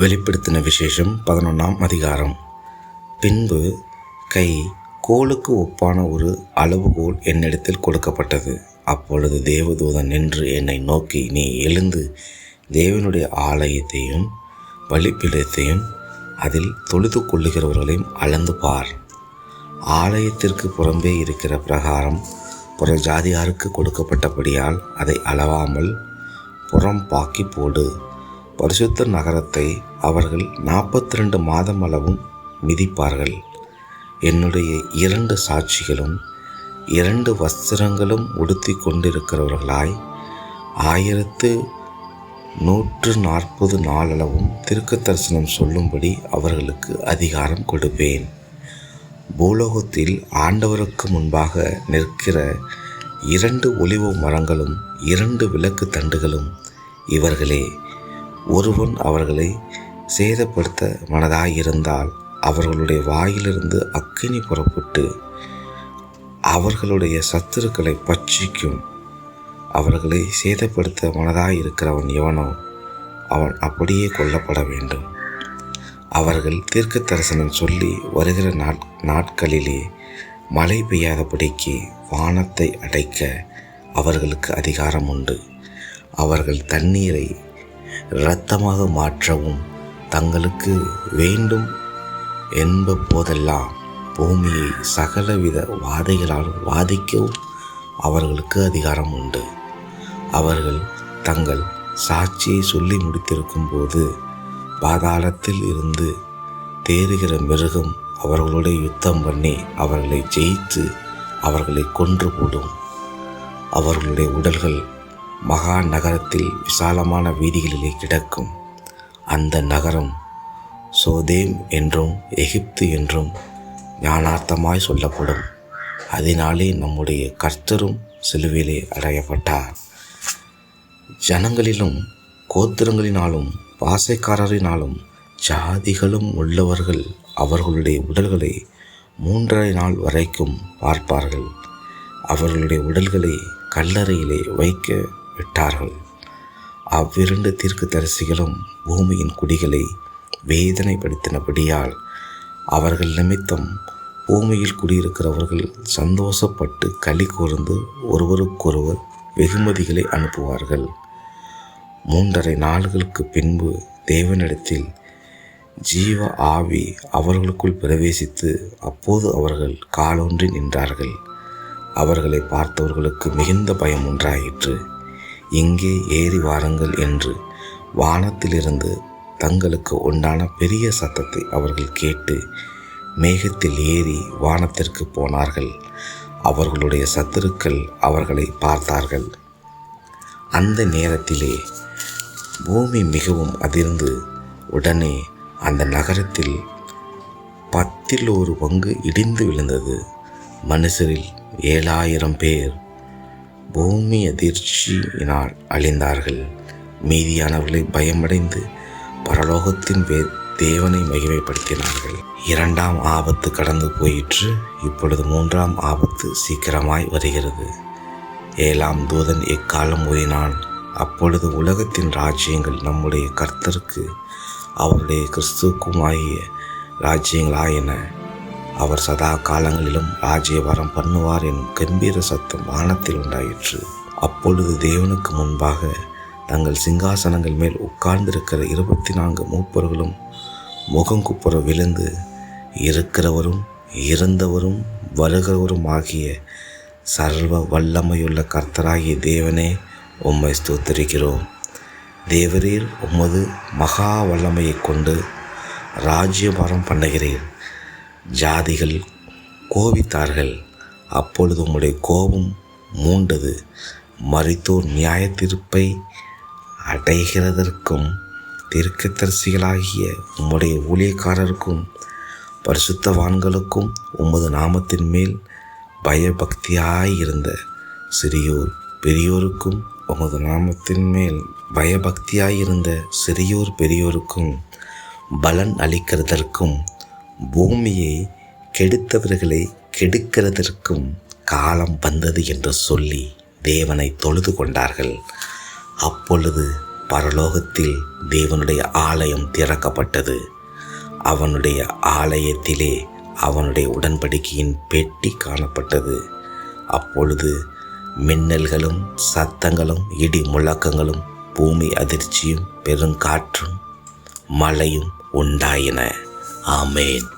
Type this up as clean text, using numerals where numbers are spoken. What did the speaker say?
வெளிப்படுத்தின விசேஷம் 11ஆம் அதிகாரம். பின்பு கோலுக்கு ஒப்பான ஒரு அளவுகோல் என்னிடத்தில் கொடுக்கப்பட்டது. அப்பொழுது தேவதூதன் நின்று என்னை நோக்கி, நீ எழுந்து தேவனுடைய ஆலயத்தையும் பலிபீடத்தையும் அதில் தொழுது கொள்ளுகிறவர்களையும் அளந்து பார். ஆலயத்திற்கு புறம்பே இருக்கிற பிரகாரம் புறஜாதியாருக்கு கொடுக்கப்பட்டபடியால் அதை அளவாமல் புறம்பாக்கி போடு. பரிசுத்த நகரத்தை அவர்கள் 42 மாதம் அளவும் மிதிப்பார்கள். என்னுடைய 2 சாட்சிகளும் 2 வஸ்திரங்களும் உடுத்தி கொண்டிருக்கிறவர்களாய் 1140 நாளளவும் தீர்க்க தரிசனம் சொல்லும்படி அவர்களுக்கு அதிகாரம் கொடுப்பேன். பூலோகத்தில் ஆண்டவருக்கு முன்பாக நிற்கிற 2 ஒலிவ மரங்களும் 2 விளக்கு தண்டுகளும் இவர்களே. ஒருவன் அவர்களை சேதப்படுத்த மனதாயிருந்தால் அவர்களுடைய வாயிலிருந்து அக்கினி புறப்பட்டு அவர்களுடைய சத்துருக்களை பட்சிக்கும். அவர்களை சேதப்படுத்த மனதாயிருக்கிறவன் எவனோ அவன் அப்படியே கொல்லப்பட வேண்டும். அவர்கள் தீர்க்க தரிசனம் சொல்லி வருகிற நாட்களிலே மழை பெய்யாதபடிக்கு வானத்தை அடைக்க அவர்களுக்கு அதிகாரம் உண்டு. அவர்கள் தண்ணீரை இரத்தமாக மாற்றவும் தங்களுக்கு வேண்டும் என்ப போதெல்லாம் பூமியை சகலவித வாதைகளால் வாதிக்கவும் அவர்களுக்கு அதிகாரம் உண்டு. அவர்கள் தங்கள் சாட்சியை சொல்லி முடித்திருக்கும் போது பாதாளத்தில் இருந்து தேறுகிற மிருகம் அவர்களோட யுத்தம் பண்ணி அவர்களை ஜெயித்து அவர்களை கொன்று போடும். அவர்களுடைய உடல்கள் மகா நகரத்தில் விசாலமான வீதிகளிலே கிடக்கும். அந்த நகரம் சோதேம் என்றும் எகிப்து என்றும் ஞானார்த்தமாய் சொல்லப்படும். அதனாலே நம்முடைய கர்த்தரும் சிலுவையிலே அறையப்பட்டார். ஜனங்களிலும் கோத்திரங்களினாலும் பாசைக்காரரினாலும் ஜாதிகளும் உள்ளவர்கள் அவர்களுடைய உடல்களை 3½ நாள் வரைக்கும் பார்ப்பார்கள். அவர்களுடைய உடல்களை கல்லறையிலே வைக்க விட்டார்கள். அவ்விரண்டு தீர்க்கதரிசிகளும் பூமியின் குடிகளை வேதனைப்படுத்தினபடியால் அவர்கள் நிமித்தம் பூமியில் குடியிருக்கிறவர்கள் சந்தோஷப்பட்டு களி கூர்ந்து ஒருவருக்கொருவர் வெகுமதிகளை அனுப்புவார்கள். 3½ நாள்களுக்கு பின்பு தேவனிடத்தில் ஜீவ ஆவி அவர்களுக்குள் பிரவேசித்து அப்போது அவர்கள் காலூன்றி நின்றார்கள். அவர்களை பார்த்தவர்களுக்கு மிகுந்த பயம் உண்டாயிற்று. இங்கே ஏறி வாருங்கள் என்று வானத்திலிருந்து தங்களுக்கு உண்டான பெரிய சத்தத்தை அவர்கள் கேட்டு மேகத்தில் ஏறி வானத்திற்கு போனார்கள். அவர்களுடைய சத்துருக்கள் அவர்களை பார்த்தார்கள். அந்த நேரத்திலே பூமி மிகவும் அதிர்ந்து உடனே அந்த நகரத்தில் 10 பங்கு இடிந்து விழுந்தது. மனுஷரில் 7000 பேர் பூமி அதிர்ச்சியினால் அழிந்தார்கள். மீதியானவர்களை பயமடைந்து பரலோகத்தின் தேவனை மகிமைப்படுத்தினார்கள். 2ஆம் ஆபத்து கடந்து போயிற்று. இப்பொழுது 3ஆம் ஆபத்து சீக்கிரமாய் வருகிறது. 7ஆம் தூதன் எக்காலம் ஊதினான். அப்பொழுது உலகத்தின் ராஜ்யங்கள் நம்முடைய கர்த்தருக்கு அவருடைய கிறிஸ்துவுக்குமாகிய ராஜ்யங்களாயின. அவர் சதா காலங்களிலும் ராஜ்யபாரம் பண்ணுவார் எனும் கம்பீர சத்தம் வானத்தில் உண்டாயிற்று. அப்பொழுது தேவனுக்கு முன்பாக தங்கள் சிங்காசனங்கள் மேல் உட்கார்ந்திருக்கிற 24 மூப்பர்களும் முகங்குப்புற விழுந்து, இருக்கிறவரும் இருந்தவரும் வருகிறவரும் ஆகிய சர்வ வல்லமையுள்ள கர்த்தராகிய தேவனே, உம்மை ஸ்தோத்திரிக்கிறோம். தேவரீர் உமது மகா வல்லமையை கொண்டு ராஜ்யபாரம் பண்ணுகிறீர். ஜாதிகள் கோபித்தார்கள். அப்பொழுது உம்முடைய கோபம் மூண்டது. மரித்தோர் நியாய தீர்ப்பை அடைகிறதற்கும் தீர்க்கதரிசிகளாகிய உம்முடைய ஊழியக்காரருக்கும் பரிசுத்தவான்களுக்கும் உமது நாமத்தின் மேல் பயபக்தியாயிருந்த சிறியோர் பெரியோருக்கும் உமது நாமத்தின் மேல் பயபக்தியாயிருந்த சிறியோர் பெரியோருக்கும் பலன் அளிக்கிறதற்கும் பூமியை கெடுத்தவர்களை கெடுக்கிறதற்கும் காலம் வந்தது என்று சொல்லி தேவனை தொழுது கொண்டார்கள். அப்பொழுது பரலோகத்தில் தேவனுடைய ஆலயம் திறக்கப்பட்டது. அவனுடைய ஆலயத்திலே அவனுடைய உடன்படிக்கையின் பெட்டி காணப்பட்டது. அப்பொழுது மின்னல்களும் சத்தங்களும் இடி முழக்கங்களும் பூமி அதிர்ச்சியும் பெருங்காற்றும் மழையும் உண்டாயின. ஆமேன்.